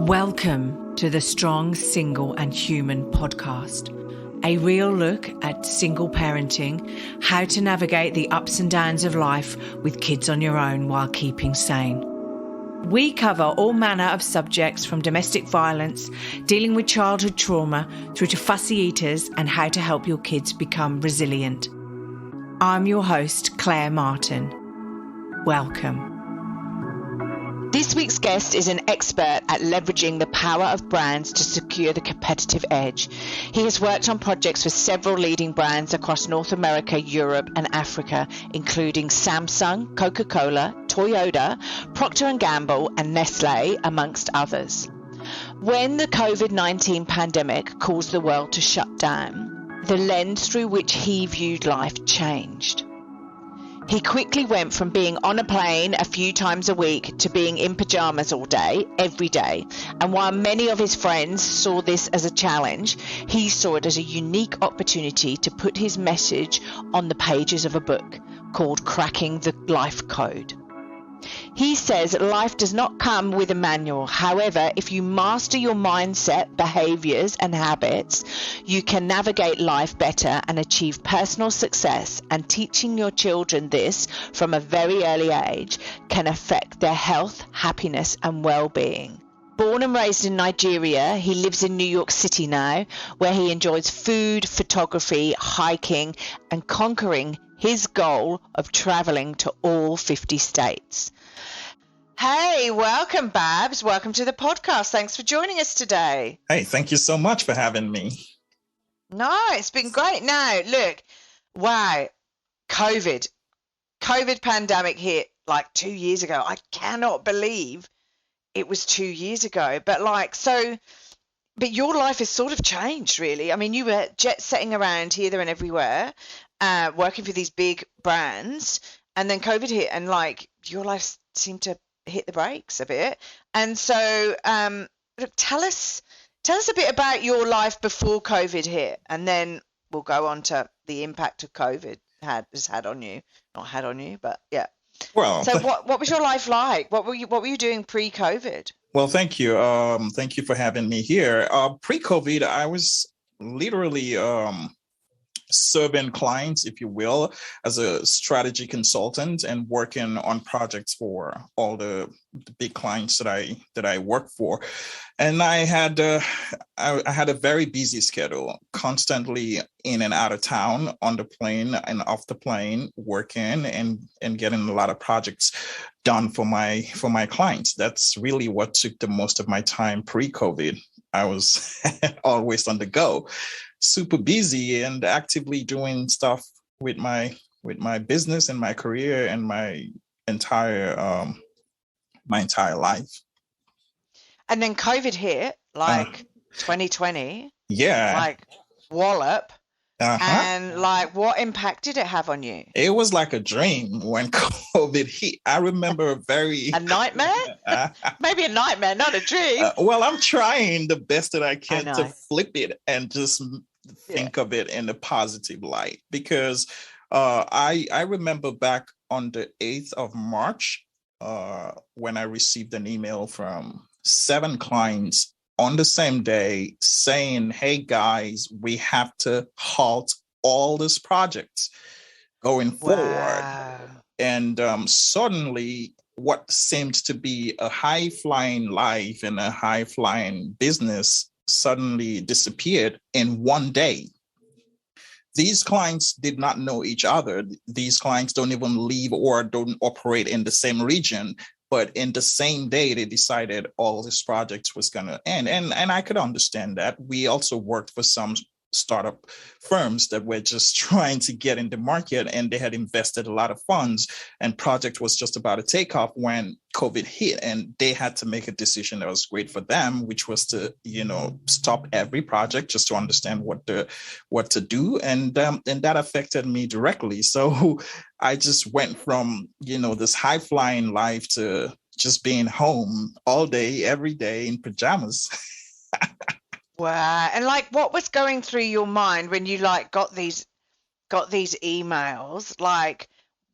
Welcome to the Strong, Single and Human podcast, a real look at single parenting, how to navigate the ups and downs of life with kids on your own while keeping sane. We cover all manner of subjects from domestic violence, dealing with childhood trauma, through to fussy eaters and how to help your kids become resilient. I'm your host, Claire Martin. Welcome. This week's guest is an expert at leveraging the power of brands to secure the competitive edge. He has worked on projects for several leading brands across North America, Europe and Africa, including Samsung, Coca-Cola, Toyota, Procter and Gamble and Nestlé, amongst others. When the COVID-19 pandemic caused the world to shut down, the lens through which he viewed life changed. He quickly went from being on a plane a few times a week to being in pyjamas all day, every day. And while many of his friends saw this as a challenge, he saw it as a unique opportunity to put his message on the pages of a book called Cracking the Life Code. He says life does not come with a manual. However, if you master your mindset, behaviours and habits, you can navigate life better and achieve personal success. And teaching your children this from a very early age can affect their health, happiness and well-being. Born and raised in Nigeria, he lives in New York City now, where he enjoys food, photography, hiking and conquering his goal of traveling to all 50 states. Hey, welcome, Babs. Welcome to the podcast. Thanks for joining us today. Hey, thank you so much for having me. No, it's been great. Now, look, wow, COVID pandemic hit like 2 years ago. I cannot believe it was 2 years ago. But but your life has sort of changed, really. I mean, you were jet setting around here, there and everywhere, working for these big brands, and then COVID hit and your life seemed to hit the brakes a bit. And so look, tell us a bit about your life before COVID hit, and then we'll go on to the impact of COVID has had on you. Not had on you, but yeah. Well, so what was your life like? What were you doing pre-COVID? Well, thank you. Thank you for having me here. Pre-COVID, I was literally serving clients, if you will, as a strategy consultant and working on projects for all the big clients that I work for. And I had a very busy schedule, constantly in and out of town, on the plane and off the plane, working and getting a lot of projects done for my clients. That's really what took the most of my time pre-COVID. I was always on the go, super busy and actively doing stuff with my business and my career and my entire life. And then COVID hit, 2020. Yeah. Wallop. Uh-huh. And what impact did it have on you? It was like a dream when COVID hit. I remember a nightmare? Maybe a nightmare, not a dream. Well, I'm trying the best that I can to flip it and just think of it in a positive light, because I remember back on the 8th of March when I received an email from 7 clients on the same day saying, hey guys, we have to halt all these projects going forward. And suddenly what seemed to be a high-flying life and a high-flying business suddenly disappeared in one day. These clients did not know each other. These clients don't even live or don't operate in the same region. But in the same day, they decided all this project was going to end. And I could understand that. We also worked for some startup firms that were just trying to get in the market, and they had invested a lot of funds, and project was just about to take off when COVID hit, and they had to make a decision that was great for them, which was to, stop every project just to understand what to do. And that affected me directly. So I just went from, this high flying life to just being home all day, every day in pajamas. Wow. And what was going through your mind when you got these emails?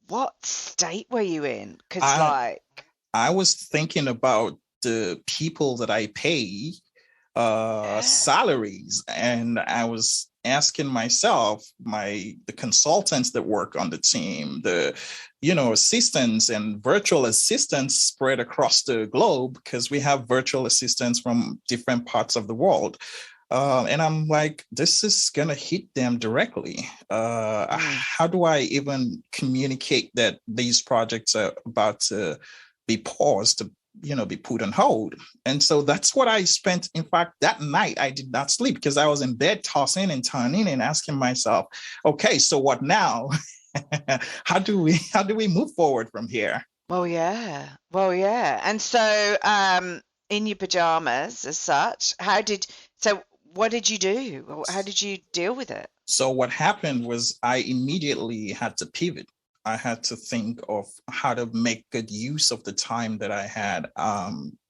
what state were you in? Because I was thinking about the people that I pay salaries, and I was asking myself, the consultants that work on the team, the assistants and virtual assistants spread across the globe, because we have virtual assistants from different parts of the world. And I'm like, this is going to hit them directly. How do I even communicate that these projects are about to be paused, to be put on hold? And so that's what I spent. In fact, that night I did not sleep, because I was in bed tossing and turning and asking myself, okay, so what now? How do we move forward from here? Well, yeah. And so in your pajamas as such, what did you do? How did you deal with it? So what happened was I immediately had to pivot. I had to think of how to make good use of the time that I had.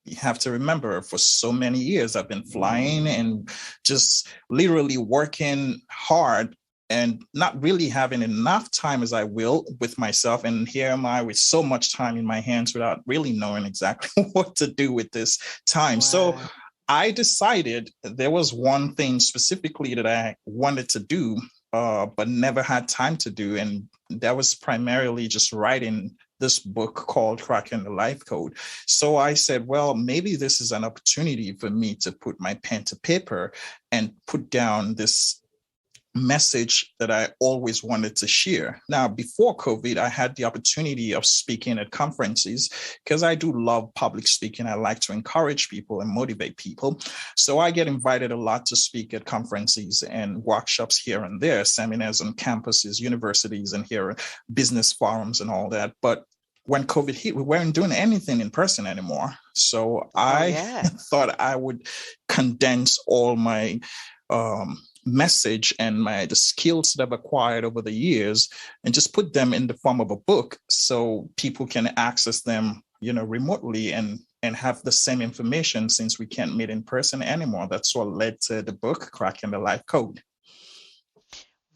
You have to remember, for so many years, I've been flying and just literally working hard and not really having enough time as I will with myself. And here am I with so much time in my hands without really knowing exactly what to do with this time. Wow. So I decided there was one thing specifically that I wanted to do, but never had time to do. And that was primarily just writing this book called Cracking the Life Code. So I said, well, maybe this is an opportunity for me to put my pen to paper and put down this message that I always wanted to share. Now, before COVID, I had the opportunity of speaking at conferences, because I do love public speaking. I like to encourage people and motivate people. So I get invited a lot to speak at conferences and workshops here and there, seminars on campuses, universities, and here business forums and all that. But when COVID hit, we weren't doing anything in person anymore. So I thought I would condense all my message and the skills that I've acquired over the years and just put them in the form of a book, so people can access them, remotely and have the same information, since we can't meet in person anymore. That's what led to the book, Cracking the Life Code.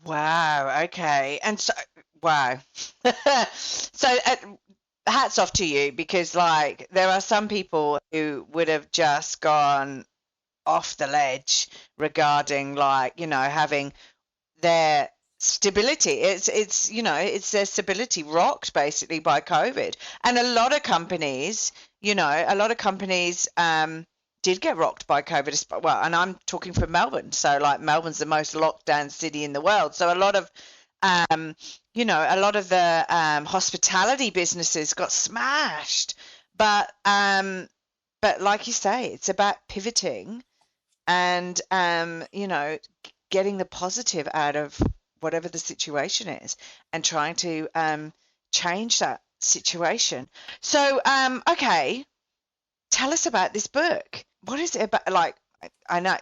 Wow. Okay. And so, wow. So hats off to you, because there are some people who would have just gone off the ledge regarding having their stability. It's their stability rocked basically by COVID. And a lot of companies did get rocked by COVID. Well, and I'm talking from Melbourne. So Melbourne's the most locked down city in the world. So a lot of the hospitality businesses got smashed. But like you say, it's about pivoting and getting the positive out of whatever the situation is, and trying to change that situation. So okay, tell us about this book. What is it about? I know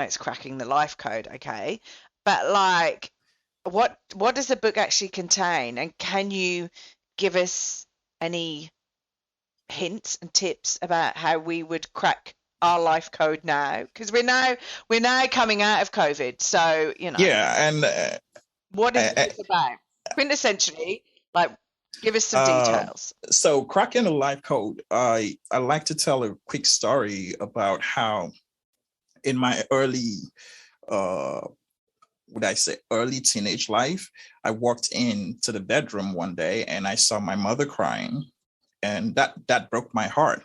it's Cracking the Life Code, okay, but what does the book actually contain, and can you give us any hints and tips about how we would crack our life code now, because we're now coming out of COVID, so and what is this about quintessentially? Give us some details. So Cracking the Life Code, I like to tell a quick story about how in my early teenage life, I walked into the bedroom one day and I saw my mother crying, and that broke my heart.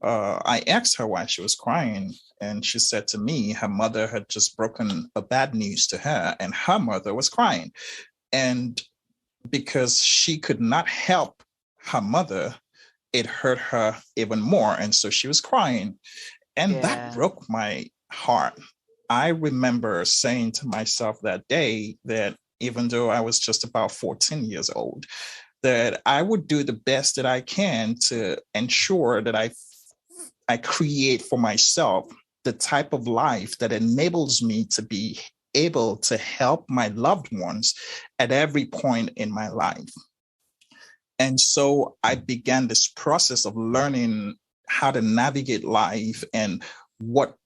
I asked her why she was crying, and she said to me her mother had just broken a bad news to her, and her mother was crying. And because she could not help her mother, it hurt her even more. And so she was crying. And that broke my heart. I remember saying to myself that day that even though I was just about 14 years old, that I would do the best that I can to ensure that I create for myself the type of life that enables me to be able to help my loved ones at every point in my life. And so I began this process of learning how to navigate life and what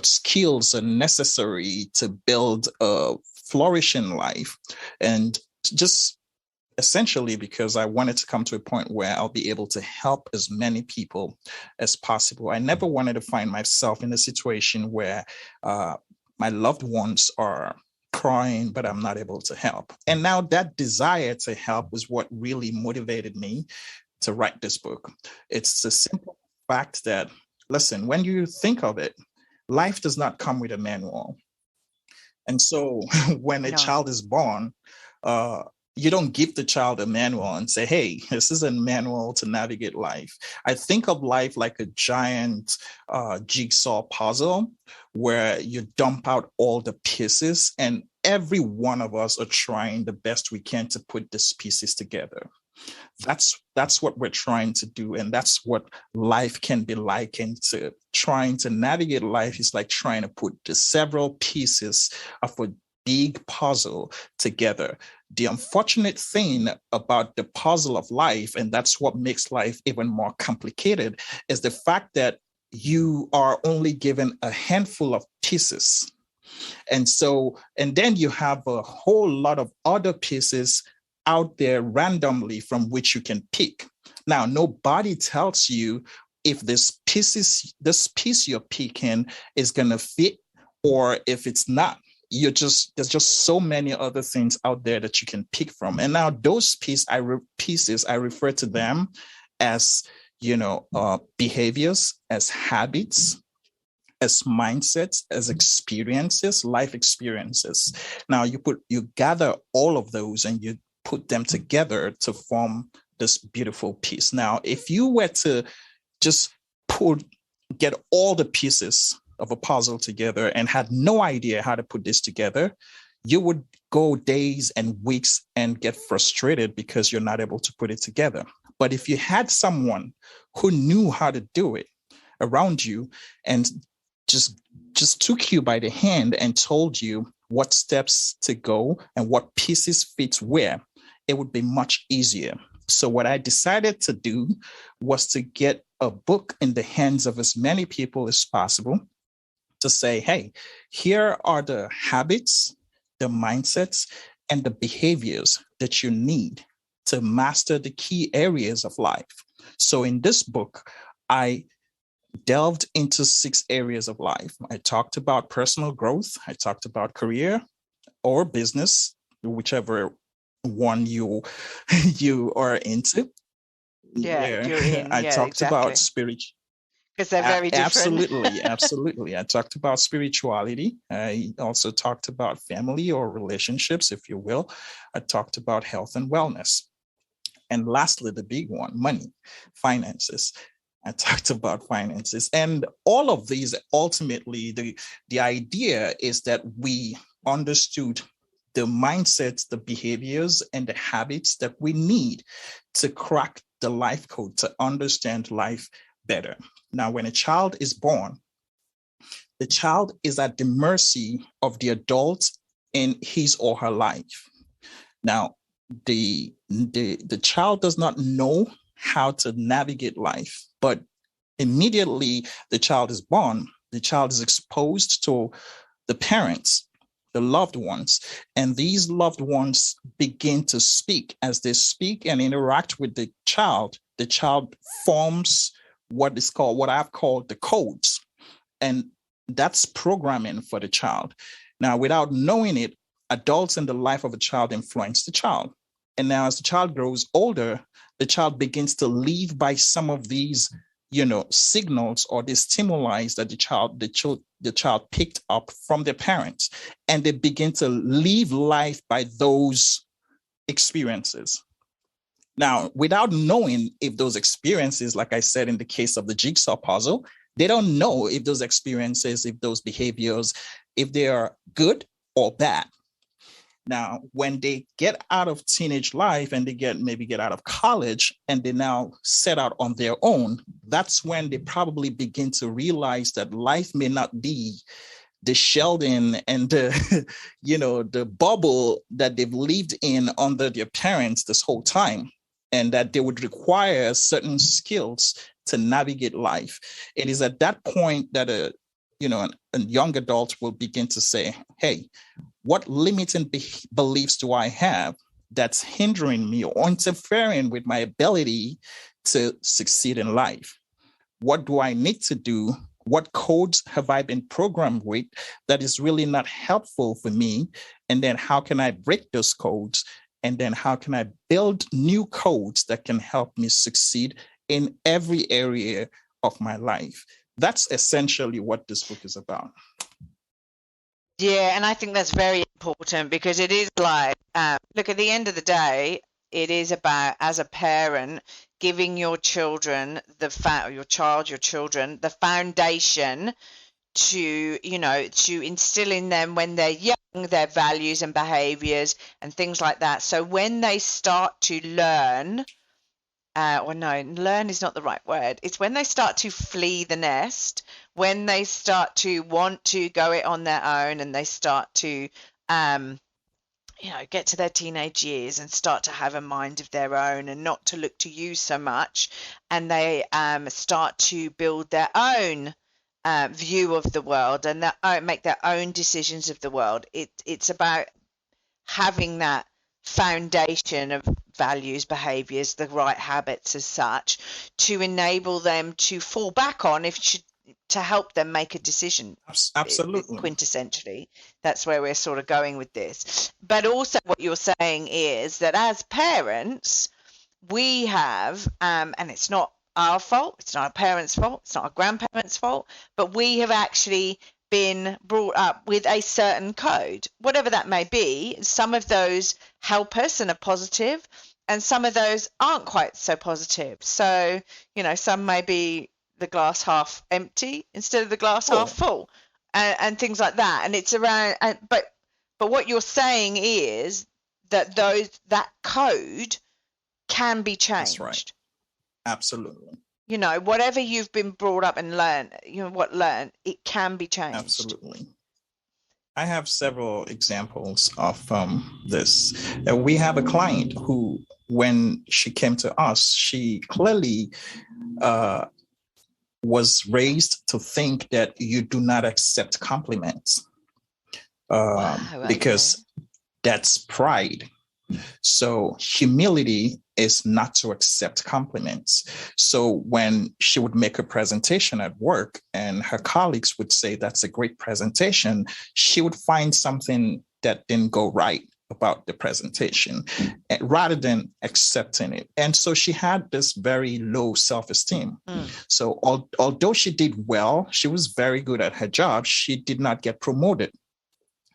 skills are necessary to build a flourishing life. And just essentially because I wanted to come to a point where I'll be able to help as many people as possible. I never wanted to find myself in a situation where my loved ones are crying, but I'm not able to help. And now that desire to help was what really motivated me to write this book. It's the simple fact that, listen, when you think of it, life does not come with a manual. And so when a child is born, you don't give the child a manual and say, hey, this is a manual to navigate life. I think of life like a giant jigsaw puzzle where you dump out all the pieces, and every one of us are trying the best we can to put these pieces together. That's what we're trying to do. And that's what life can be likened to. Trying to navigate life is like trying to put the several pieces of a big puzzle together. The unfortunate thing about the puzzle of life, and that's what makes life even more complicated, is the fact that you are only given a handful of pieces. And then you have a whole lot of other pieces out there randomly from which you can pick. Now, nobody tells you if this piece you're picking is going to fit or if it's not. There's just so many other things out there that you can pick from. And now those pieces, I refer to them as, behaviors, as habits, as mindsets, as experiences, life experiences. Now you gather all of those and you put them together to form this beautiful piece. Now, if you were to just get all the pieces of a puzzle together and had no idea how to put this together, you would go days and weeks and get frustrated because you're not able to put it together. But if you had someone who knew how to do it around you and just took you by the hand and told you what steps to go and what pieces fit where, it would be much easier. So what I decided to do was to get a book in the hands of as many people as possible to say, hey, here are the habits, the mindsets, and the behaviors that you need to master the key areas of life. So in this book, I delved into 6 areas of life. I talked about personal growth. I talked about career or business, whichever one you are into. Yeah, you're in. I talked about spiritual. Because they're very different. Absolutely. I talked about spirituality. I also talked about family or relationships, if you will. I talked about health and wellness. And lastly, the big one, money, finances. I talked about finances. And all of these, ultimately, the idea is that we understood the mindsets, the behaviors, and the habits that we need to crack the life code, to understand life better. Now, when a child is born, the child is at the mercy of the adults in his or her life. Now, the child does not know how to navigate life, but immediately the child is born, the child is exposed to the parents, the loved ones, and these loved ones begin to speak. As they speak and interact with the child forms what I've called the codes. And that's programming for the child. Now, without knowing it, adults in the life of a child influence the child. And now as the child grows older, the child begins to live by some of these, signals or the stimuli that the child picked up from their parents. And they begin to live life by those experiences. Now, without knowing if those experiences, like I said, in the case of the jigsaw puzzle, they don't know if those experiences, if those behaviors, if they are good or bad. Now, when they get out of teenage life and they maybe get out of college and they now set out on their own, that's when they probably begin to realize that life may not be the Sheldon and the bubble that they've lived in under their parents this whole time, and that they would require certain skills to navigate life. It is at that point that a young adult will begin to say, hey, what limiting beliefs do I have that's hindering me or interfering with my ability to succeed in life? What do I need to do? What codes have I been programmed with that is really not helpful for me? And then how can I break those codes? And then how can I build new codes that can help me succeed in every area of my life? That's essentially what this book is about. Yeah, and I think that's very important because it is like, look, at the end of the day, it is about, as a parent, giving your children your children the foundation to, to instill in them when they're young, their values and behaviors and things like that. So when they start to learn, learn is not the right word. It's when they start to flee the nest, when they start to want to go it on their own, and they start to, get to their teenage years and start to have a mind of their own and not to look to you so much, and they start to build their own view of the world and make their own decisions of the world. It's about having that foundation of values, behaviors, the right habits as such, to enable them to fall back on to help them make a decision. Absolutely. Quintessentially, that's where we're sort of going with this. But also what you're saying is that as parents, we have, and it's not our fault, it's not our parents' fault, it's not our grandparents' fault, but we have actually been brought up with a certain code, whatever that may be. Some of those help us and are positive, and some of those aren't quite so positive. So, some may be the glass half empty instead of the glass half full, and things like that. And it's around, but what you're saying is that that code can be changed. That's right. Absolutely. Whatever you've been brought up and learned, it can be changed. Absolutely. I have several examples of this. We have a client who, when she came to us, she clearly was raised to think that you do not accept compliments because that's pride. So humility is not to accept compliments. So when she would make a presentation at work and her colleagues would say, that's a great presentation, she would find something that didn't go right about the presentation rather than accepting it. And so she had this very low self-esteem. So although she did well, she was very good at her job, she did not get promoted.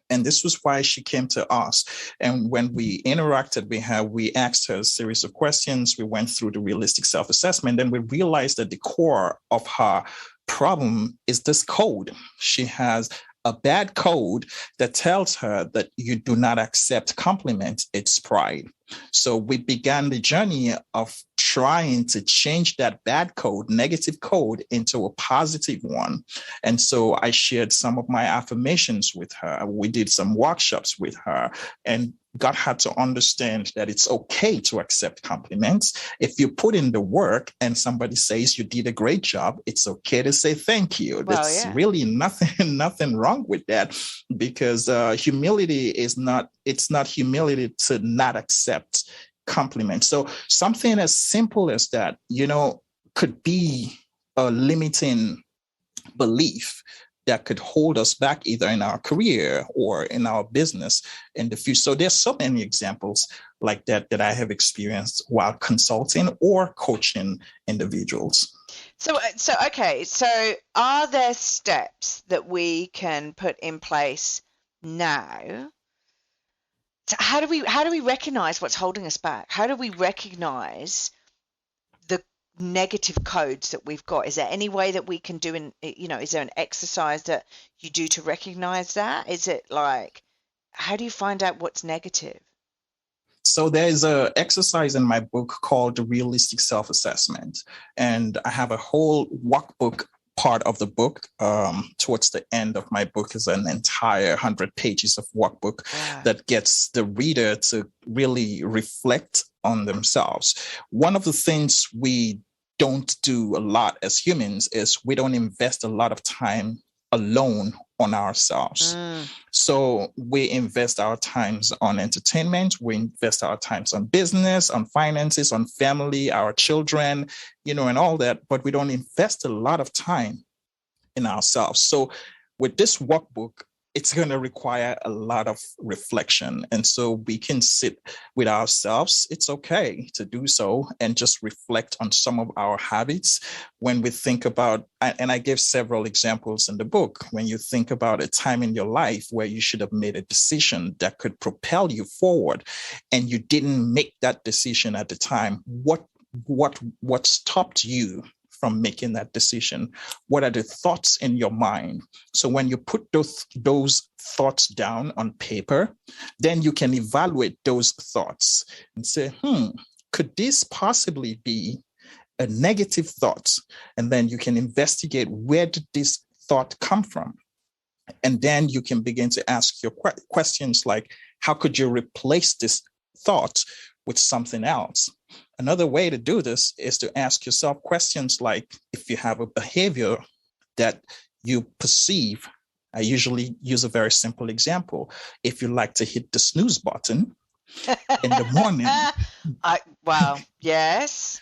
And this was why she came to us. And when we interacted with her, we asked her a series of questions. We went through the realistic self-assessment, and we realized that the core of her problem is this code. She has a bad code that tells her that you do not accept compliments. It's pride. So we began the journey of trying to change that bad code, negative code, into a positive one. And so I shared some of my affirmations with her. We did some workshops with her and got her to understand that it's okay to accept compliments. If you put in the work and somebody says you did a great job, it's okay to say thank you. There's really nothing wrong with that, because humility is not humility to not accept compliments. So something as simple as that, could be a limiting belief that could hold us back either in our career or in our business in the future. So there's so many examples like that I have experienced while consulting or coaching individuals. So are there steps that we can put in place now? So how do we recognize what's holding us back? How do we recognize the negative codes that we've got? Is there any way that we can do is there an exercise that you do to recognize that? Is it like, how do you find out what's negative? So there's an exercise in my book called the realistic self-assessment. And I have a whole workbook part of the book. Towards the end of my book is an entire 100 pages of workbook that gets the reader to really reflect on themselves. One of the things we don't do a lot as humans is we don't invest a lot of time alone on ourselves. So we invest our times on entertainment, we invest our times on business, on finances, on family, our children, and all that, but we don't invest a lot of time in ourselves. So with this workbook, it's going to require a lot of reflection. And so we can sit with ourselves. It's okay to do so and just reflect on some of our habits when we think about, and I give several examples in the book, when you think about a time in your life where you should have made a decision that could propel you forward and you didn't make that decision at the time. What stopped you from making that decision? What are the thoughts in your mind? So when you put those thoughts down on paper, then you can evaluate those thoughts and say, could this possibly be a negative thought? And then you can investigate, where did this thought come from? And then you can begin to ask your questions like, how could you replace this thought with something else? Another way to do this is to ask yourself questions like, if you have a behavior that you perceive, I usually use a very simple example. If you like to hit the snooze button in the morning. Wow, yes.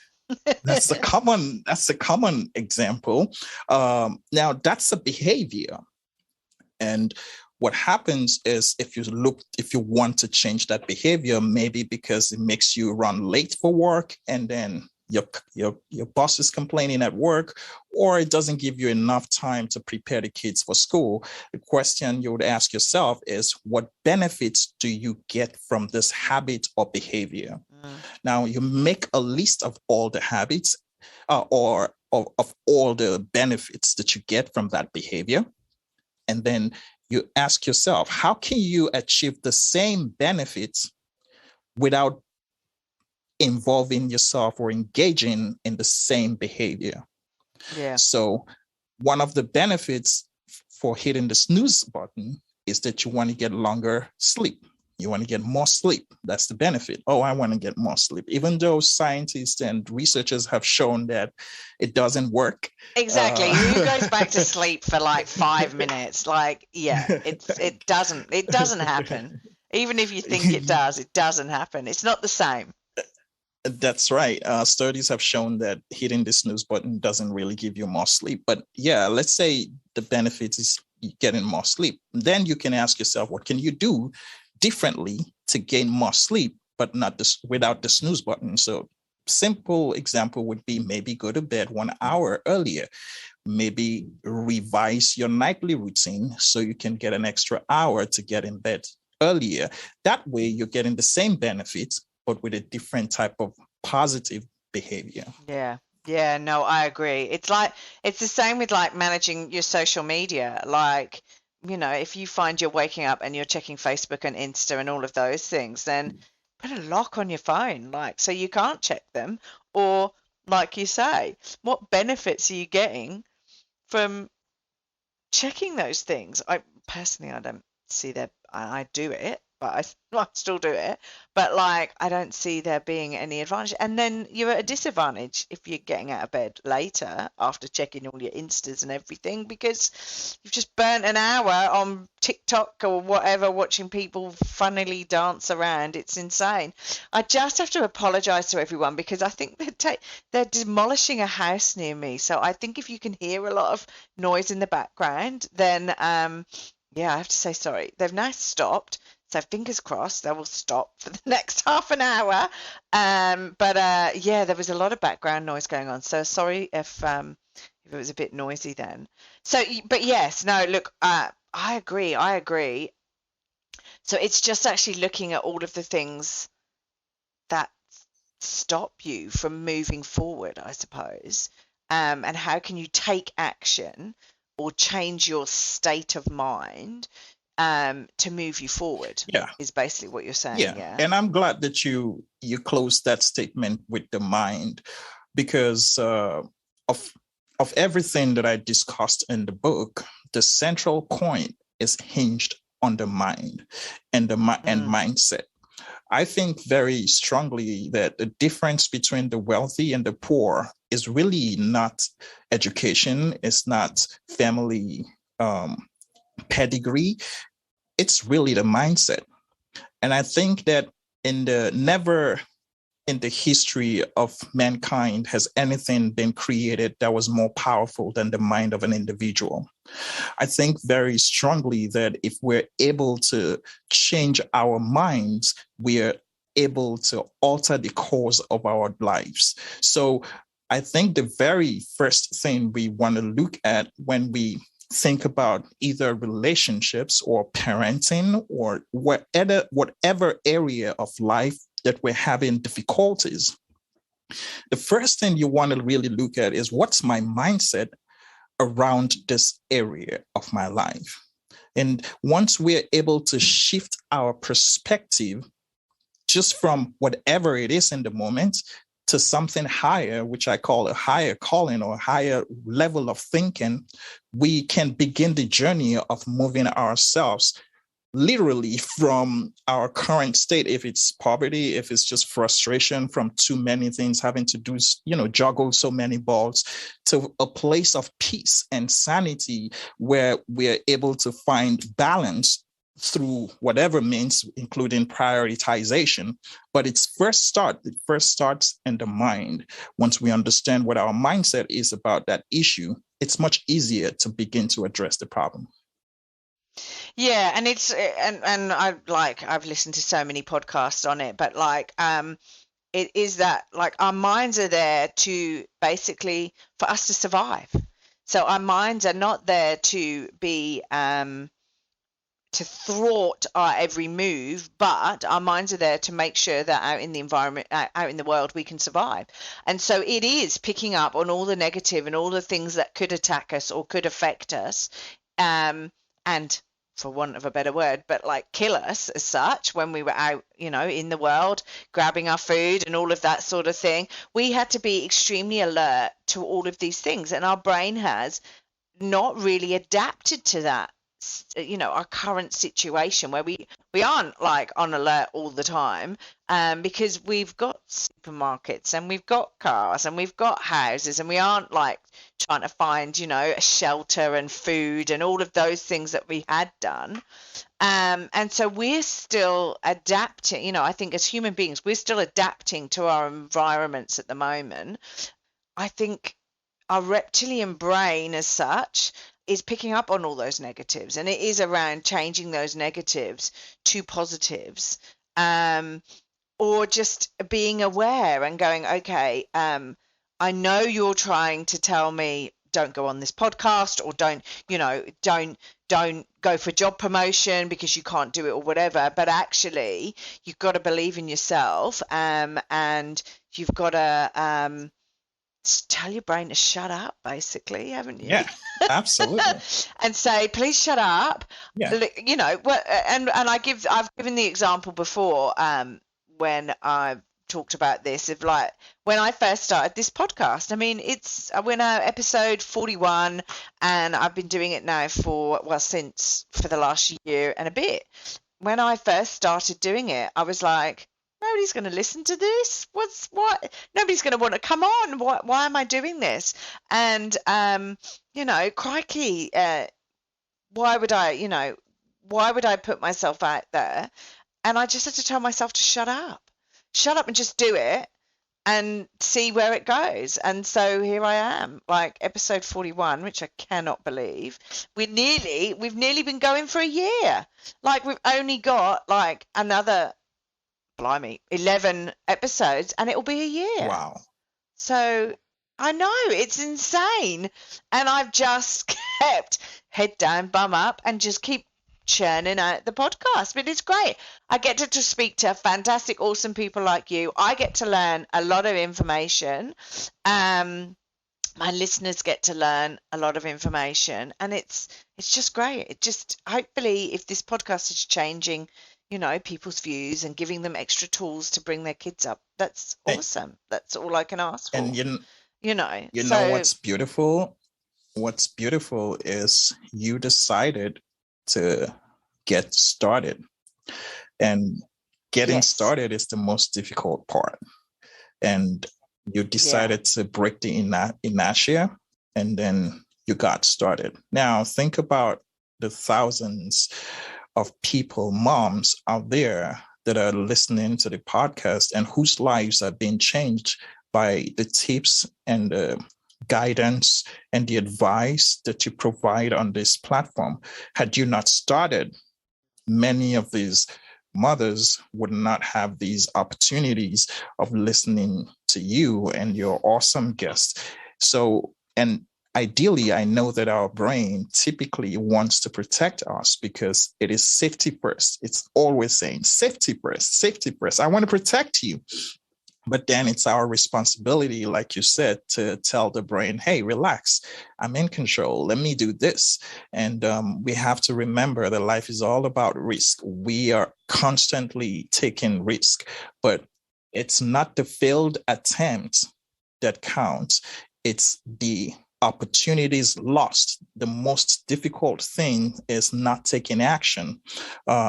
That's a common example. Now that's a behavior. And what happens is, if you want to change that behavior, maybe because it makes you run late for work and then your boss is complaining at work, or it doesn't give you enough time to prepare the kids for school, the question you would ask yourself is, what benefits do you get from this habit or behavior? Now you make a list of all the habits or of all the benefits that you get from that behavior. And then you ask yourself, how can you achieve the same benefits without involving yourself or engaging in the same behavior? Yeah. So one of the benefits for hitting the snooze button is that you want to get longer sleep. You want to get more sleep. That's the benefit. Oh, I want to get more sleep. Even though scientists and researchers have shown that it doesn't work. Exactly. Who goes back to sleep for like 5 minutes? Like, yeah, it doesn't happen. Even if you think it doesn't happen. It's not the same. That's right. Studies have shown that hitting the snooze button doesn't really give you more sleep. But yeah, let's say the benefit is getting more sleep. Then you can ask yourself, what can you do differently to gain more sleep, but not without the snooze button? So simple example would be, maybe go to bed 1 hour earlier, maybe revise your nightly routine so you can get an extra hour to get in bed earlier. That way you're getting the same benefits, but with a different type of positive behavior. Yeah, no, I agree. It's the same with like managing your social media. Like, if you find you're waking up and you're checking Facebook and Insta and all of those things, then put a lock on your phone, like, so you can't check them. Or like you say, what benefits are you getting from checking those things? I don't see that. I do it, but I still do it. But like, I don't see there being any advantage. And then you're at a disadvantage if you're getting out of bed later after checking all your Instas and everything, because you've just burnt an hour on TikTok or whatever, watching people funnily dance around. It's insane. I just have to apologize to everyone because I think they're demolishing a house near me. So I think if you can hear a lot of noise in the background, then yeah, I have to say sorry. They've now stopped. So fingers crossed they will stop for the next half an hour. But yeah, there was a lot of background noise going on. So sorry if it was a bit noisy then. So, but yes, no, look, I agree. So it's just actually looking at all of the things that stop you from moving forward, I suppose. And how can you take action or change your state of mind to move you forward? Yeah, is basically what you're saying. Yeah. And I'm glad that you closed that statement with the mind, because of everything that I discussed in the book, the central point is hinged on the mind and and mindset. I think very strongly that the difference between the wealthy and the poor is really not education, it's not family pedigree. It's really the mindset. And I think that never in the history of mankind has anything been created that was more powerful than the mind of an individual. I think very strongly that if we're able to change our minds, we're able to alter the course of our lives. So I think the very first thing we want to look at when we think about either relationships or parenting or whatever area of life that we're having difficulties, the first thing you want to really look at is what's my mindset around this area of my life. And once we're able to shift our perspective just from whatever it is in the moment to something higher, which I call a higher calling or higher level of thinking, we can begin the journey of moving ourselves literally from our current state, if it's poverty, if it's just frustration from too many things, having to do, juggle so many balls, to a place of peace and sanity where we're able to find balance through whatever means, including prioritization. But it first starts in the mind. Once we understand what our mindset is about that issue, it's much easier to begin to address the problem. Yeah, and it's and I've listened to so many podcasts on it, but it is that our minds are there to basically for us to survive. So our minds are not there to be to thwart our every move, but our minds are there to make sure that out in the environment, out in the world, we can survive. And so it is picking up on all the negative and all the things that could attack us or could affect us, and for want of a better word, but kill us as such when we were out, in the world, grabbing our food and all of that sort of thing. We had to be extremely alert to all of these things, and our brain has not really adapted to that, our current situation where we aren't on alert all the time, because we've got supermarkets and we've got cars and we've got houses, and we aren't trying to find a shelter and food and all of those things that we had done, and so we're still adapting. I think as human beings we're still adapting to our environments at the moment. I think our reptilian brain as such is picking up on all those negatives, and it is around changing those negatives to positives, or just being aware and going, okay, I know you're trying to tell me don't go on this podcast, or don't go for job promotion because you can't do it or whatever, but actually you've got to believe in yourself, and you've got to tell your brain to shut up, basically, haven't you? Yeah, absolutely. And say, please shut up. Yeah. And I've given the example before, when I've talked about this, of when I first started this podcast. I mean, we're now episode 41, and I've been doing it now for the last year and a bit. When I first started doing it, I was like, nobody's going to listen to this. Nobody's going to want to come on. Why am I doing this? And, crikey, why would I put myself out there? And I just had to tell myself to shut up and just do it and see where it goes. And so here I am, episode 41, which I cannot believe. We've nearly been going for a year. We've only got another, blimey, 11 episodes, and it'll be a year. Wow. So I know, it's insane. And I've just kept head down, bum up, and just keep churning out the podcast. But it's great. I get to speak to fantastic, awesome people like you. I get to learn a lot of information. My listeners get to learn a lot of information, and it's just great. It just, hopefully, if this podcast is changing people's views and giving them extra tools to bring their kids up, that's awesome. That's all I can ask for. And you know what's beautiful? What's beautiful is you decided to get started, and getting started is the most difficult part. And you decided to break the inertia, and then you got started. Now think about the thousands of people, moms out there that are listening to the podcast and whose lives are being changed by the tips and the guidance and the advice that you provide on this platform. Had you not started, many of these mothers would not have these opportunities of listening to you and your awesome guests. So, and ideally, I know that our brain typically wants to protect us because it is safety first. It's always saying safety first, safety first. I want to protect you. But then it's our responsibility, like you said, to tell the brain, hey, relax, I'm in control. Let me do this. And we have to remember that life is all about risk. We are constantly taking risk, but it's not the failed attempt that counts. It's the opportunities lost. The most difficult thing is not taking action.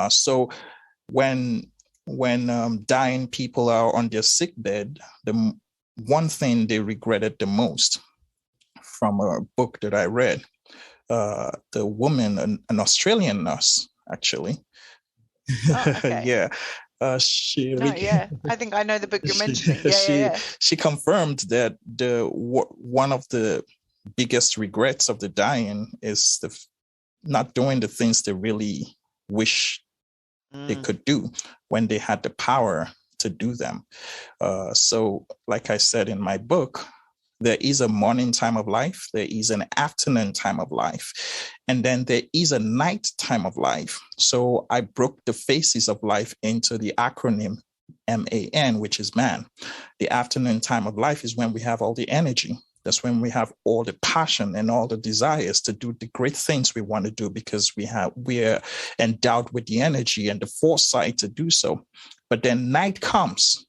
So when dying people are on their sick bed, the one thing they regretted the most from a book that I read, the woman, an Australian nurse, actually. Oh, okay. Yeah. I think I know the book you're mentioning. She confirmed that one of the biggest regrets of the dying is not doing the things they really wish they could do when they had the power to do them. So like I said in my book, there is a morning time of life, there is an afternoon time of life, and then there is a night time of life. So I broke the phases of life into the acronym MAN, which is man. The afternoon time of life is when we have all the energy. That's when we have all the passion and all the desires to do the great things we want to do because we're endowed with the energy and the foresight to do so. But then night comes.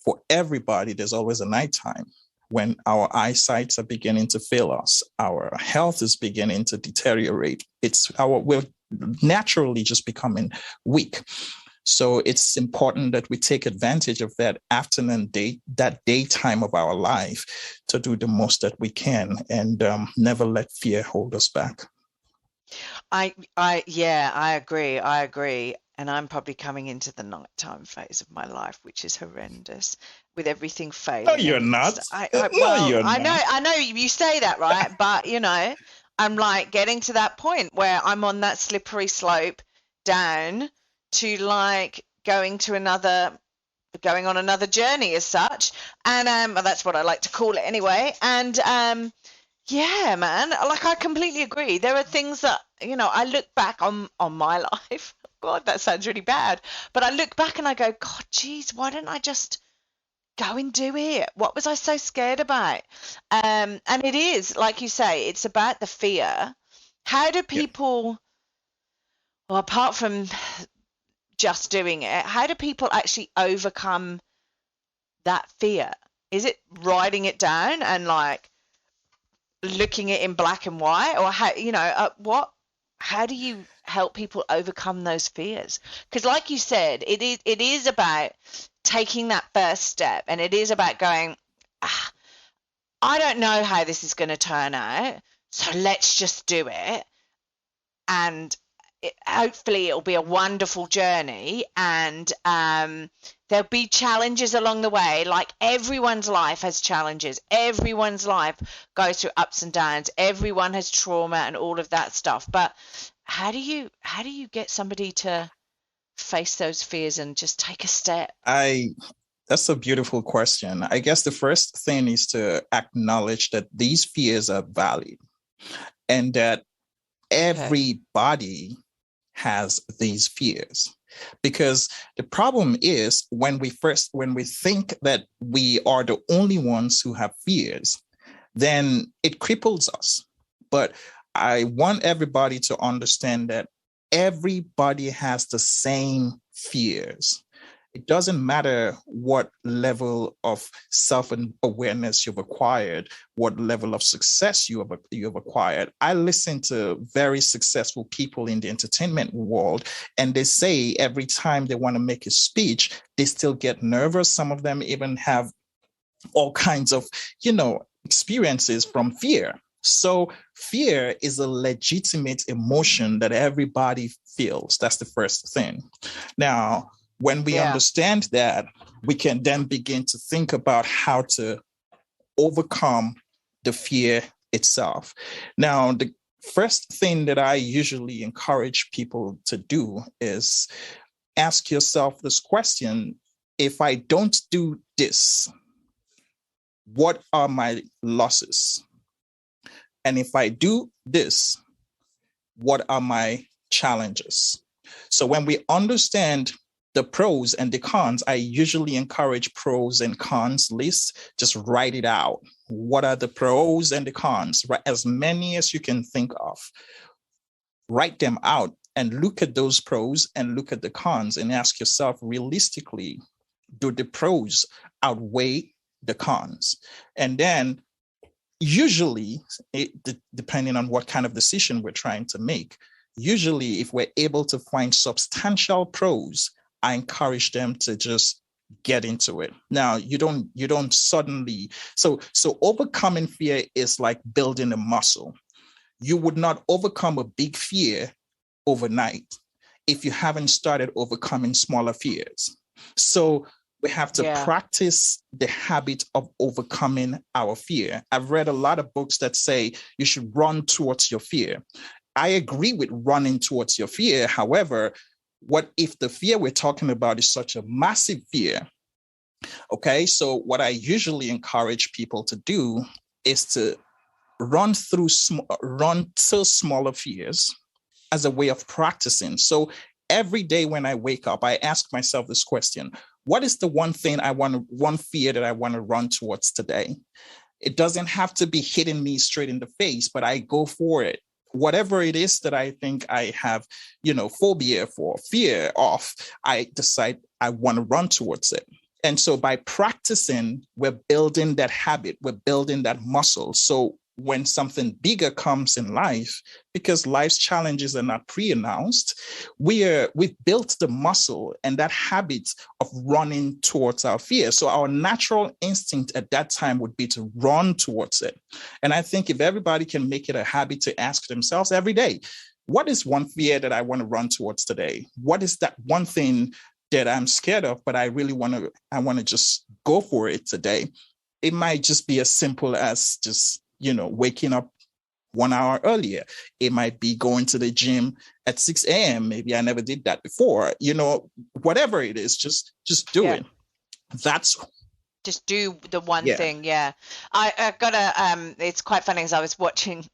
For everybody, there's always a nighttime when our eyesights are beginning to fail us. Our health is beginning to deteriorate. We're naturally just becoming weak. So it's important that we take advantage of that afternoon, that daytime of our life to do the most that we can and never let fear hold us back. I agree. And I'm probably coming into the nighttime phase of my life, which is horrendous with everything failing. No, you're not. I know you say that, right? But, I'm like getting to that point where I'm on that slippery slope down to like going on another journey as such. And that's what I like to call it anyway. And yeah, man, like I completely agree. There are things that, I look back on my life. God, that sounds really bad. But I look back and I go, God, geez, why didn't I just go and do it? What was I so scared about? And it is, like you say, it's about the fear. How do people, well, apart from just doing it, how do people actually overcome that fear? Is it writing it down and like looking it in black and white, or how do you help people overcome those fears? Because like you said, it is about taking that first step, and it is about going, I don't know how this is going to turn out, so let's just do it, and hopefully it'll be a wonderful journey, and there'll be challenges along the way. Like everyone's life has challenges. Everyone's life goes through ups and downs. Everyone has trauma and all of that stuff. But how do you get somebody to face those fears and just take a step? That's a beautiful question. I guess the first thing is to acknowledge that these fears are valid and that everybody has these fears. Because the problem is when we think that we are the only ones who have fears, then it cripples us. But I want everybody to understand that everybody has the same fears. It doesn't matter what level of self-awareness you've acquired, what level of success you have acquired. I listen to very successful people in the entertainment world, and they say every time they want to make a speech, they still get nervous. Some of them even have all kinds of, experiences from fear. So fear is a legitimate emotion that everybody feels. That's the first thing. Now, when we understand that, we can then begin to think about how to overcome the fear itself. Now, the first thing that I usually encourage people to do is ask yourself this question: if I don't do this, what are my losses? And if I do this, what are my challenges? So when we understand the pros and the cons, I usually encourage pros and cons lists. Just write it out. What are the pros and the cons? As many as you can think of. Write them out and look at those pros and look at the cons and ask yourself realistically, do the pros outweigh the cons? And then usually, depending on what kind of decision we're trying to make, usually if we're able to find substantial pros, I encourage them to just get into it. Now, you don't suddenly, so overcoming fear is like building a muscle. You would not overcome a big fear overnight if you haven't started overcoming smaller fears. So we have to practice the habit of overcoming our fear. I've read a lot of books that say you should run towards your fear. I agree with running towards your fear. However, what if the fear we're talking about is such a massive fear? Okay, so what I usually encourage people to do is to run to smaller fears as a way of practicing. So every day when I wake up, I ask myself this question: what is the one fear that I want to run towards today? It doesn't have to be hitting me straight in the face, but I go for it. Whatever it is that I think I have, phobia for, fear of, I decide I want to run towards it. And so by practicing, we're building that habit, we're building that muscle. So when something bigger comes in life, because life's challenges are not pre-announced, we've built the muscle and that habit of running towards our fear. So our natural instinct at that time would be to run towards it. And I think if everybody can make it a habit to ask themselves every day, what is one fear that I want to run towards today? What is that one thing that I'm scared of, but I really want to just go for it today? It might just be as simple as just waking up 1 hour earlier. It might be going to the gym at 6 a.m. Maybe I never did that before. Whatever it is, just do it. That's just do the one thing. Yeah. I got it's quite funny as I was watching,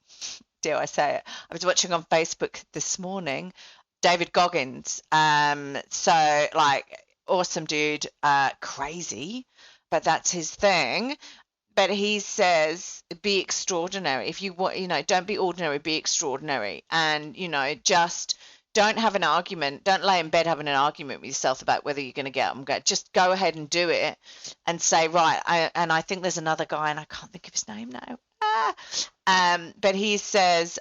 dare I say it, I was watching on Facebook this morning, David Goggins. So like awesome dude, crazy, but that's his thing. But he says, be extraordinary. If you want, don't be ordinary, be extraordinary. And, just don't have an argument. Don't lay in bed having an argument with yourself about whether you're going to get up and go. Just go ahead and do it and say, right. I think there's another guy, and I can't think of his name now. But he says,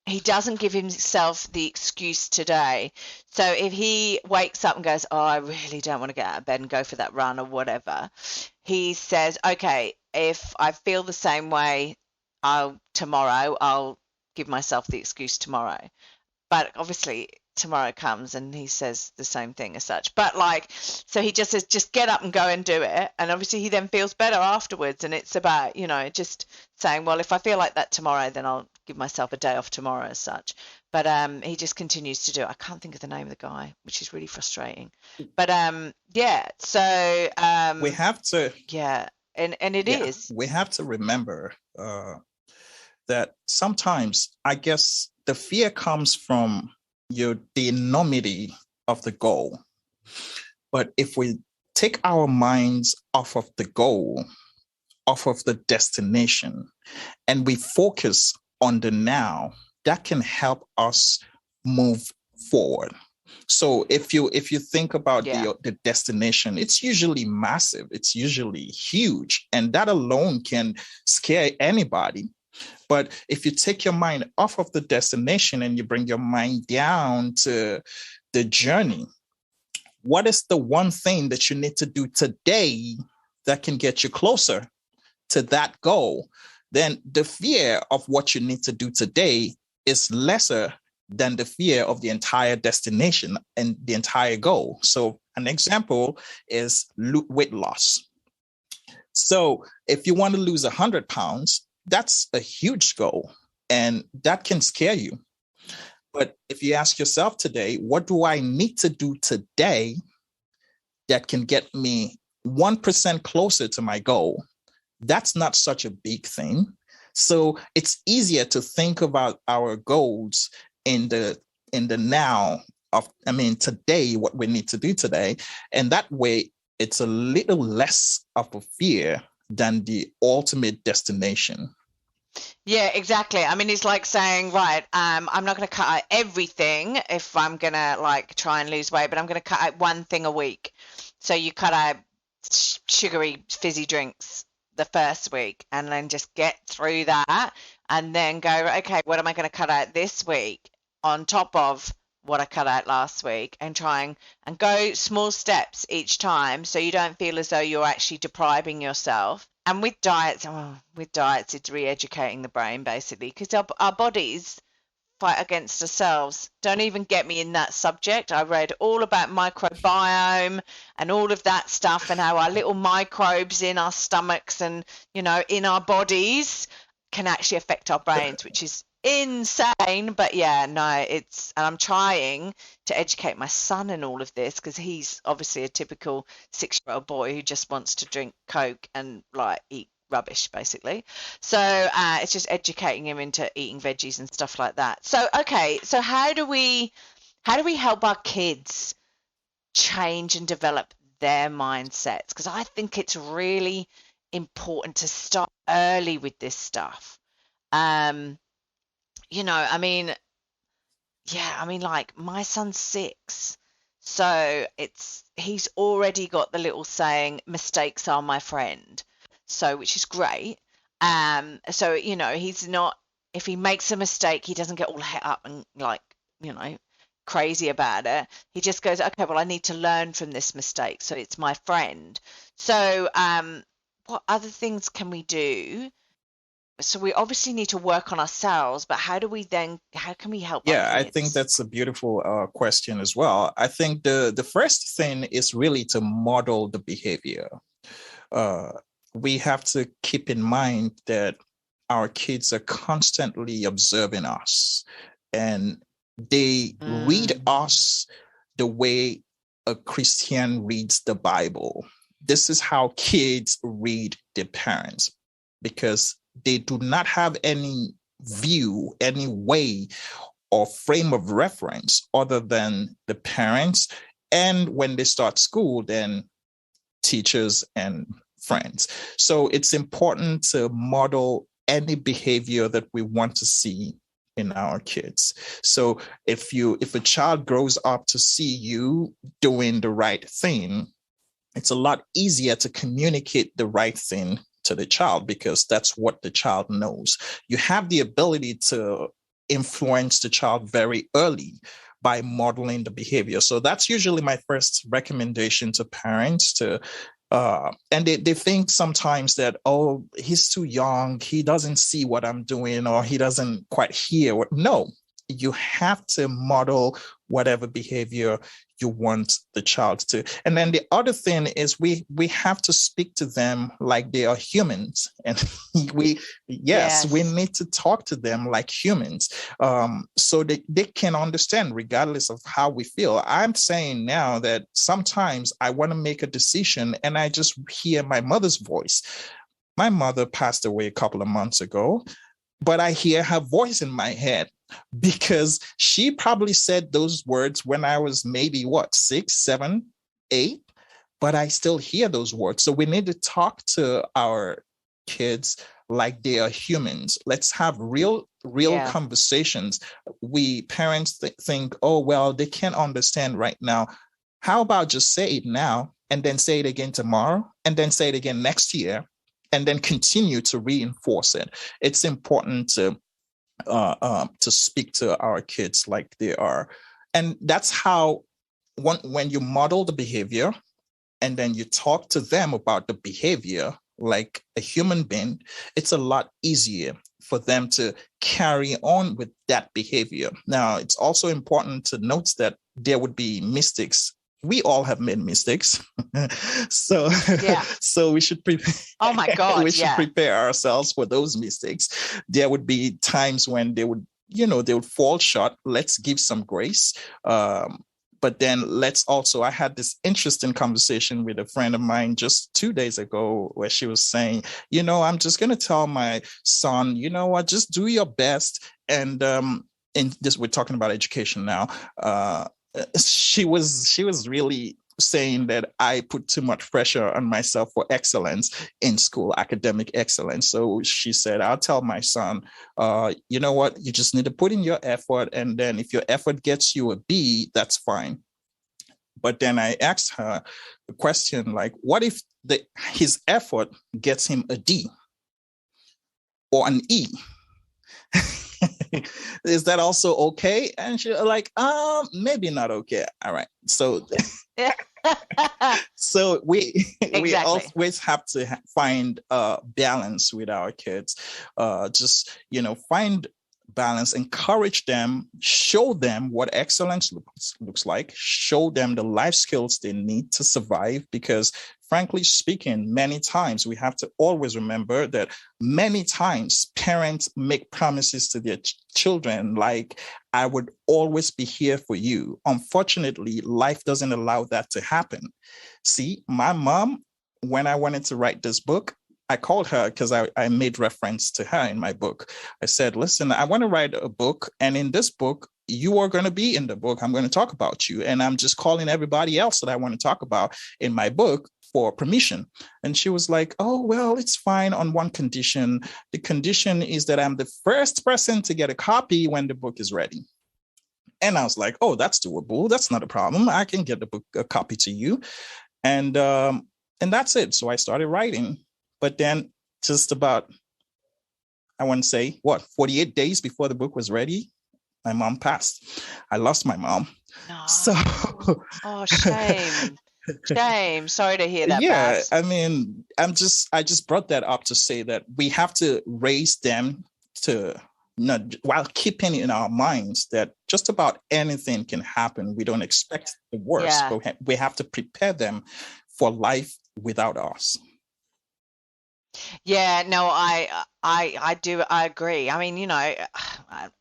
he doesn't give himself the excuse today. So if he wakes up and goes, oh, I really don't want to get out of bed and go for that run or whatever, he says, okay, if I feel the same way tomorrow, I'll give myself the excuse tomorrow. But obviously tomorrow comes and he says the same thing as such. But so he just says, just get up and go and do it. And obviously he then feels better afterwards. And it's about, just saying, well, if I feel like that tomorrow, then I'll give myself a day off tomorrow as such. But he just continues to do it. I can't think of the name of the guy, which is really frustrating. But so we have to. Yeah, and it is. We have to remember that sometimes, I guess, the fear comes from the enormity of the goal. But if we take our minds off of the goal, off of the destination, and we focus on the now, that can help us move forward. So if you think about the destination, it's usually massive, it's usually huge, and that alone can scare anybody. But if you take your mind off of the destination and you bring your mind down to the journey, what is the one thing that you need to do today that can get you closer to that goal, then the fear of what you need to do today is lesser than the fear of the entire destination and the entire goal. So an example is weight loss. So if you want to lose 100 pounds, that's a huge goal, and that can scare you. But if you ask yourself today, what do I need to do today that can get me 1% closer to my goal? That's not such a big thing. So it's easier to think about our goals in the now of, today, what we need to do today. And that way, it's a little less of a fear than the ultimate destination. Yeah, exactly. I mean, it's like saying, right, I'm not going to cut out everything if I'm going to like try and lose weight, but I'm going to cut out one thing a week. So you cut out sugary fizzy drinks the first week and then just get through that and then go, okay, what am I going to cut out this week on top of what I cut out last week, and trying and go small steps each time so you don't feel as though you're actually depriving yourself. And with diets, it's re-educating the brain basically, because our bodies fight against ourselves. Don't even get me in that subject. I read all about microbiome and all of that stuff, and how our little microbes in our stomachs and, in our bodies can actually affect our brains, which is insane. But yeah, no, and I'm trying to educate my son in all of this, because he's obviously a typical 6-year-old boy who just wants to drink Coke and like eat rubbish basically. So it's just educating him into eating veggies and stuff like that. So okay, so how do we help our kids change and develop their mindsets? Because I think it's really important to start early with this stuff. Like my son's 6, so he's already got the little saying, mistakes are my friend. So, which is great. So, he's not, if he makes a mistake, he doesn't get all het up and like, crazy about it. He just goes, okay, well, I need to learn from this mistake, so it's my friend. So, what other things can we do? So we obviously need to work on ourselves, but how can we help our kids? I think that's a beautiful question as well. I think the first thing is really to model the behavior. We have to keep in mind that our kids are constantly observing us, and they read us the way a Christian reads the Bible. This is how kids read their parents, because they do not have any view, any way or frame of reference other than the parents. And when they start school, then teachers and friends. So it's important to model any behavior that we want to see in our kids. So if a child grows up to see you doing the right thing, it's a lot easier to communicate the right thing to the child, because that's what the child knows. You have the ability to influence the child very early by modeling the behavior. So that's usually my first recommendation to parents, and they think sometimes that, oh, he's too young, he doesn't see what I'm doing, or he doesn't quite hear what. No, you have to model whatever behavior you want the child to. And then the other thing is we have to speak to them like they are humans. And we need to talk to them like humans, so they can understand regardless of how we feel. I'm saying now that sometimes I want to make a decision and I just hear my mother's voice. My mother passed away a couple of months ago, but I hear her voice in my head, because she probably said those words when I was maybe 6, 7, 8, but I still hear those words. So we need to talk to our kids like they are humans. Let's have real conversations. We parents think, oh, well, they can't understand right now. How about just say it now and then say it again tomorrow and then say it again next year, and then continue to reinforce it. It's important to speak to our kids like they are. And that's how, when you model the behavior and then you talk to them about the behavior, like a human being, it's a lot easier for them to carry on with that behavior. Now, it's also important to note that there would be mistakes. We all have made mistakes. So, so we should prepare. Oh my God. We should prepare ourselves for those mistakes. There would be times when they would, they would fall short. Let's give some grace. But then I had this interesting conversation with a friend of mine just 2 days ago where she was saying, I'm just going to tell my son, what, just do your best. And we're talking about education now. She was really saying that I put too much pressure on myself for excellence in school, academic excellence. So she said, I'll tell my son, you know what, you just need to put in your effort. And then if your effort gets you a B, that's fine. But then I asked her the question, like, what if his effort gets him a D or an E? Is that also okay? And she was like, maybe not okay. All right. So so we always have to find balance with our kids. Just find balance, encourage them, show them what excellence looks like, show them the life skills they need to survive. Because frankly speaking, many times we have to always remember that many times parents make promises to their children like, I would always be here for you. Unfortunately, life doesn't allow that to happen. See, my mom, when I wanted to write this book, I called her because I made reference to her in my book. I said, listen, I want to write a book. And in this book, you are going to be in the book. I'm going to talk about you. And I'm just calling everybody else that I want to talk about in my book for permission. And she was like, oh, well, it's fine on one condition. The condition is that I'm the first person to get a copy when the book is ready. And I was like, oh, that's doable. That's not a problem. I can get the book, a copy to you. And that's it. So I started writing. But then just about, I want to say, 48 days before the book was ready, my mom passed. I lost my mom. No. So, oh, shame. Shame. Sorry to hear that. Yeah, Babs. I mean, I just brought that up to say that we have to raise them to, while keeping in our minds that just about anything can happen. We don't expect the worst, but we have to prepare them for life without us. Yeah, no, I do. I agree. I mean, I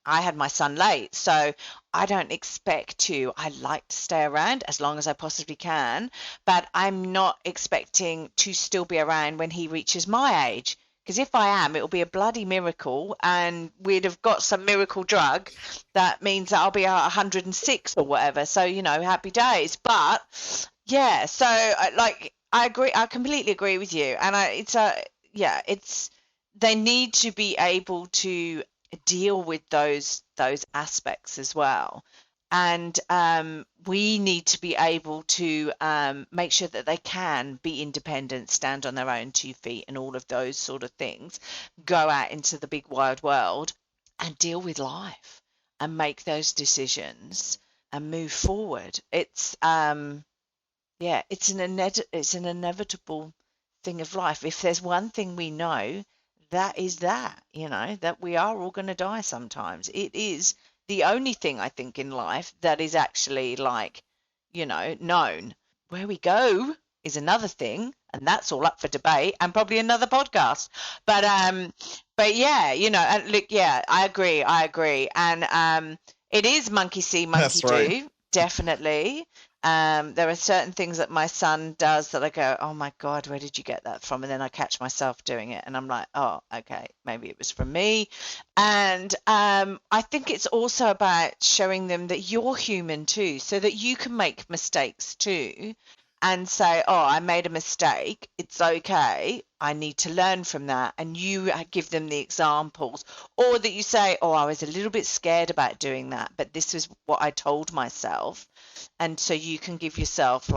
had my son late, so I don't expect to. I like to stay around as long as I possibly can, but I'm not expecting to still be around when he reaches my age. Because if I am, it'll be a bloody miracle, and we'd have got some miracle drug that means that I'll be 106 or whatever. So, happy days. But yeah, so I agree. I completely agree with you, and they need to be able to deal with those aspects as well. And we need to be able to make sure that they can be independent, stand on their own 2 feet, and all of those sort of things, go out into the big wide world and deal with life and make those decisions and move forward. It's it's an inevitable thing of life. If there's one thing we know, that is that we are all going to die sometimes. It is the only thing I think in life that is actually known. Where we go is another thing, and that's all up for debate and probably another podcast. But yeah, and look, yeah, I agree. And it is monkey see, monkey do, right. Definitely. There are certain things that my son does that I go, oh my God, where did you get that from? And then I catch myself doing it and I'm like, oh, okay, maybe it was from me. And I think it's also about showing them that you're human too, so that you can make mistakes too and say, oh, I made a mistake. It's okay. I need to learn from that. And you give them the examples, or that you say, oh, I was a little bit scared about doing that, but this is what I told myself. And so you can give yourself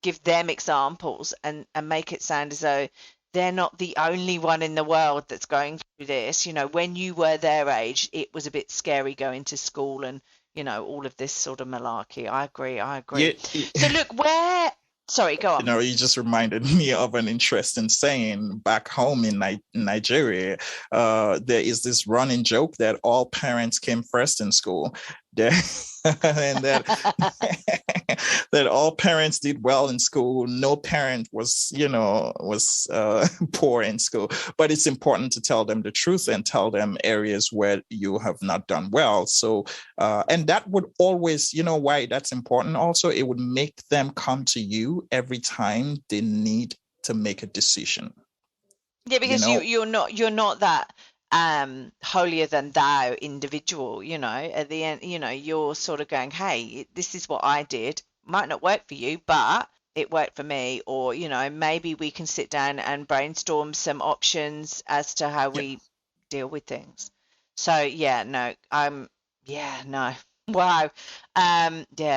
give them examples and make it sound as though they're not the only one in the world that's going through this. When you were their age, it was a bit scary going to school and, all of this sort of malarkey. I agree. Yeah. So look, where Sorry, go on. You just reminded me of an interesting saying back home in Nigeria. There is this running joke that all parents came first in school. And that all parents did well in school. No parent was poor in school. But it's important to tell them the truth and tell them areas where you have not done well. So, and that would always, why that's important. Also, it would make them come to you every time they need to make a decision. Yeah, because you're not that holier than thou individual, at the end, you're sort of going, hey, this is what I did. Might not work for you, but it worked for me. Or, maybe we can sit down and brainstorm some options as to how we deal with things. So wow.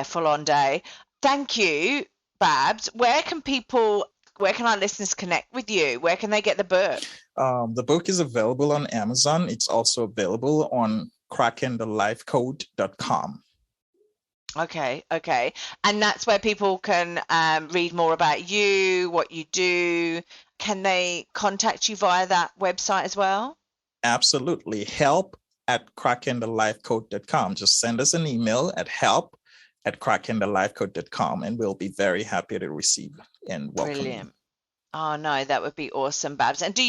Full on day. Thank you, Babs. Where can our listeners connect with you? Where can they get the book? The book is available on Amazon. It's also available on crackingthelifecode.com. Okay. And that's where people can read more about you, what you do. Can they contact you via that website as well? Absolutely. help@crackingthelifecode.com. Just send us an email at help@crackingthelifecode.com, and we'll be very happy to receive and welcome Brilliant. you. Oh no, that would be awesome, Babs. And are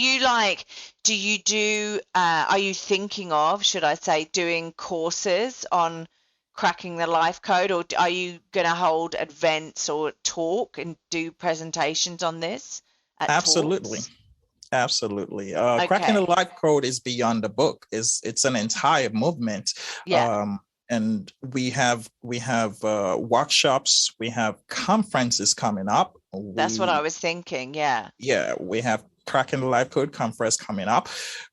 you thinking of, should I say, doing courses on cracking the life code, or are you going to hold events or talk and do presentations on this at Absolutely. talks? Absolutely. Cracking the life code is beyond the book. It's an entire movement. Yeah. And we have workshops, we have conferences coming up. That's what I was thinking. Yeah. Yeah, we have Cracking the Life Code conference coming up.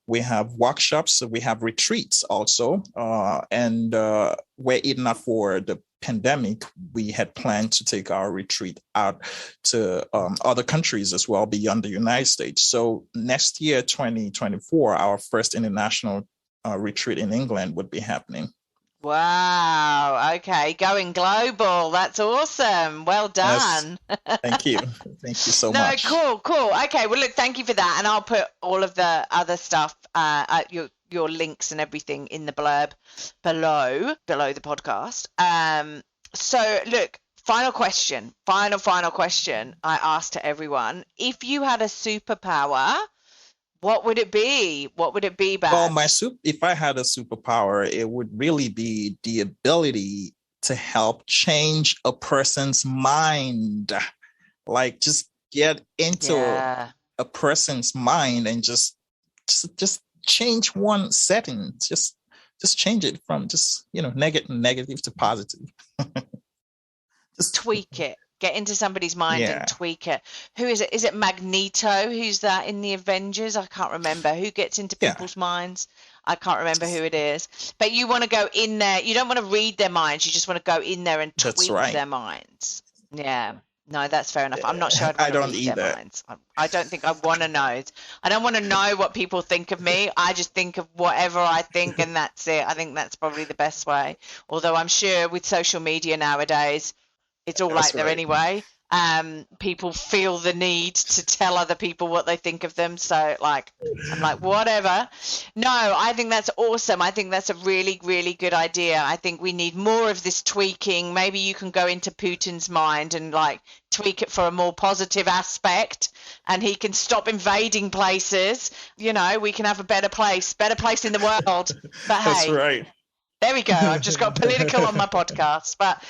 We have workshops, we have retreats also. And were it not for the pandemic, we had planned to take our retreat out to other countries as well beyond the United States. So next year, 2024, our first international retreat in England would be happening. Wow. Okay. Going global. That's awesome. Well done. Yes. Thank you. Thank you so much. Cool. Okay. Well, look, thank you for that. And I'll put all of the other stuff, your links and everything in the blurb below the podcast. So look, final question I asked to everyone. If you had a superpower, what would it be? Babs? Well, if I had a superpower, it would really be the ability to help change a person's mind. Like just get into a person's mind and just change one setting. Just change it from negative to positive. Just tweak it. Get into somebody's mind and tweak it. Who is it? Is it Magneto? Who's that in the Avengers? I can't remember. Who gets into people's minds? I can't remember who it is. But you want to go in there. You don't want to read their minds. You just want to go in there and tweak their minds. Yeah. No, that's fair enough. I'm not sure I'd want to read their minds. I don't think I want to know. I don't want to know what people think of me. I just think of whatever I think, and that's it. I think that's probably the best way. Although I'm sure with social media nowadays, it's all out there anyway. People feel the need to tell other people what they think of them. So I'm like, whatever. No, I think that's awesome. I think that's a really, really good idea. I think we need more of this tweaking. Maybe you can go into Putin's mind and tweak it for a more positive aspect, and he can stop invading places. We can have a better place in the world. But that's right. There we go. I've just got political on my podcast. But,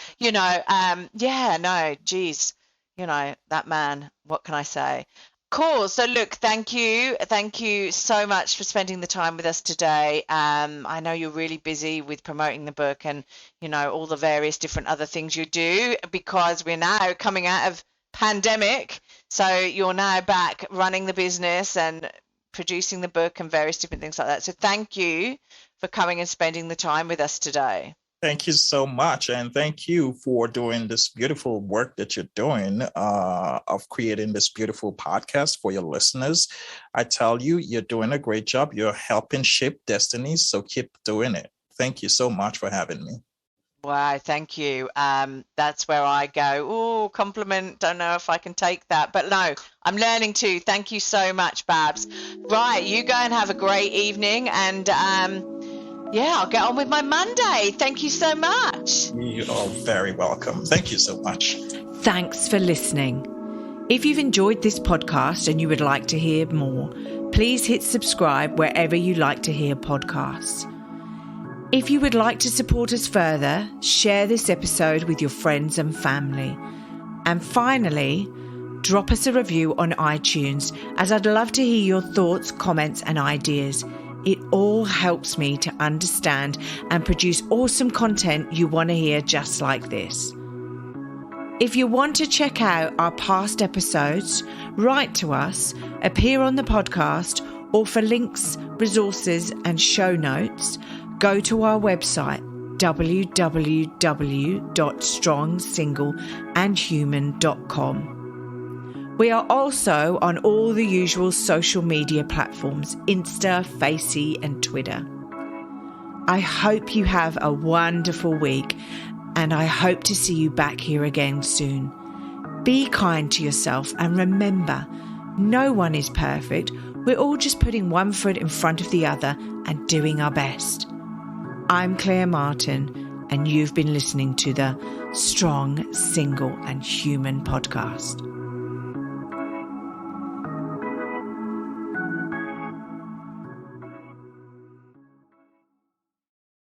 geez, that man, what can I say? Cool. So, look, thank you. Thank you so much for spending the time with us today. I know you're really busy with promoting the book and, all the various different other things you do, because we're now coming out of pandemic. So you're now back running the business and producing the book and various different things like that. So thank you for coming and spending the time with us today. Thank you so much. And thank you for doing this beautiful work that you're doing of creating this beautiful podcast for your listeners. I tell you, you're doing a great job. You're helping shape destinies. So keep doing it. Thank you so much for having me. Wow, thank you. That's where I go, oh, compliment, don't know if I can take that. But no, I'm learning to. Thank you so much, Babs. Right, you go and have a great evening. And yeah, I'll get on with my Monday. Thank you so much. You are very welcome. Thank you so much. Thanks for listening. If you've enjoyed this podcast and you would like to hear more, please hit subscribe wherever you like to hear podcasts. If you would like to support us further, share this episode with your friends and family. And finally, drop us a review on iTunes, as I'd love to hear your thoughts, comments and ideas. It all helps me to understand and produce awesome content you want to hear just like this. If you want to check out our past episodes, write to us, appear on the podcast, or for links, resources and show notes, go to our website www.strongsingleandhuman.com. We are also on all the usual social media platforms, Insta, Facey and Twitter. I hope you have a wonderful week, and I hope to see you back here again soon. Be kind to yourself, and remember, no one is perfect. We're all just putting one foot in front of the other and doing our best. I'm Claire Martin, and you've been listening to the Strong, Single and Human podcast.